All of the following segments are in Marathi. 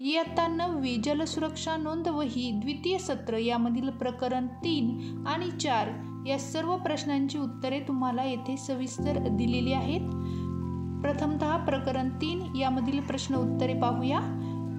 इयत्ता 9वी जलसुरक्षा नोंदवही द्वितीय सत्र यामधील प्रकरण 3 आणि 4 या सर्व प्रश्नांची उत्तरे तुम्हाला येथे सविस्तर दिलेली आहेत। प्रथमतः प्रकरण 3 यामधील प्रश्न उत्तरे पाहूया।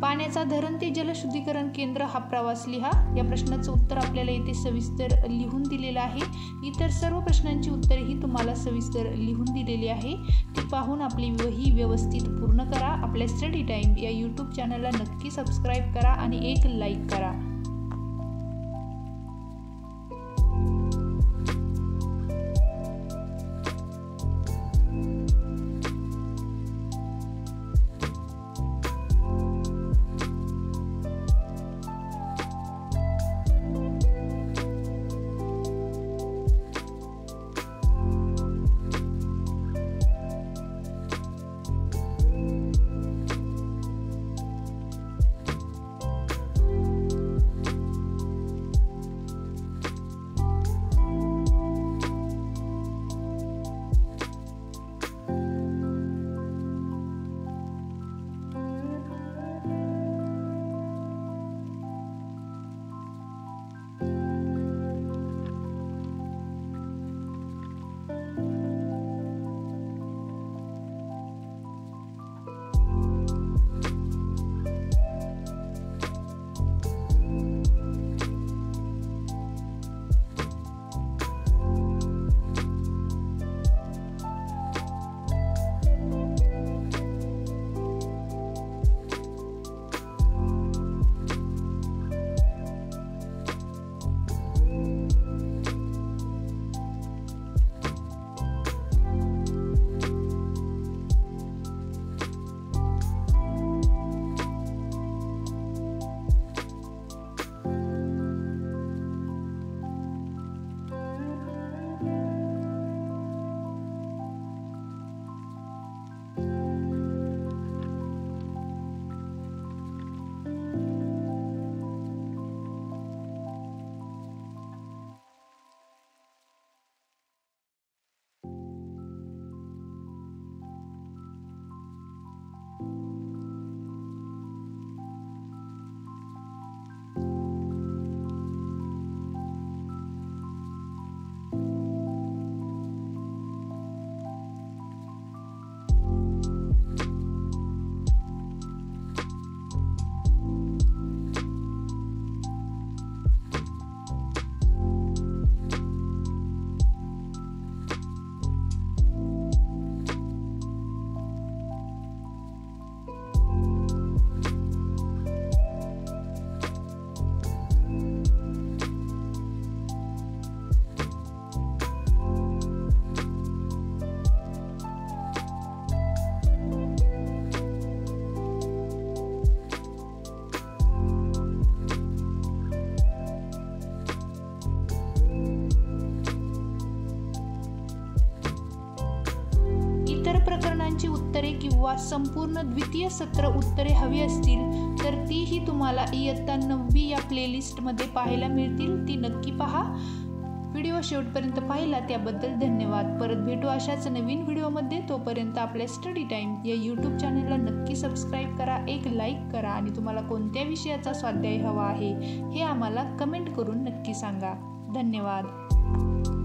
पाण्याचा धरण ते जलशुद्धीकरण केंद्र हा प्रवास लिहा। या प्रश्नाचं उत्तर आपल्याला येथे सविस्तर लिहून दिलेलं आहे। इतर सर्व प्रश्नांची उत्तरेही तुम्हाला सविस्तर लिहून दिलेली आहे। ती पाहून आपली वही व्यवस्थित पूर्ण करा। आपल्या स्टडी टाइम या यूट्यूब चॅनलला नक्की सबस्क्राईब करा आणि एक लाईक करा। प्रकरणांची उत्तरे किंवा संपूर्ण द्वितीय सत्र उत्तरे हवी असतील तर तीही तुम्हाला इयत्ता 9वी या प्लेलिस्टमध्ये पाहायला मिळतील। ती नक्की पहा। व्हिडिओ शेवटपर्यंत पाहिला त्याबद्दल धन्यवाद। परत भेटू अशाच नवीन व्हिडिओमध्ये। तोपर्यंत आपल्या स्टडी टाइम या यूट्यूब चॅनलला नक्की सबस्क्राईब करा, एक लाईक करा आणि तुम्हाला कोणत्या विषयाचा स्वाध्याय हवा आहे हे आम्हाला कमेंट करून नक्की सांगा। धन्यवाद।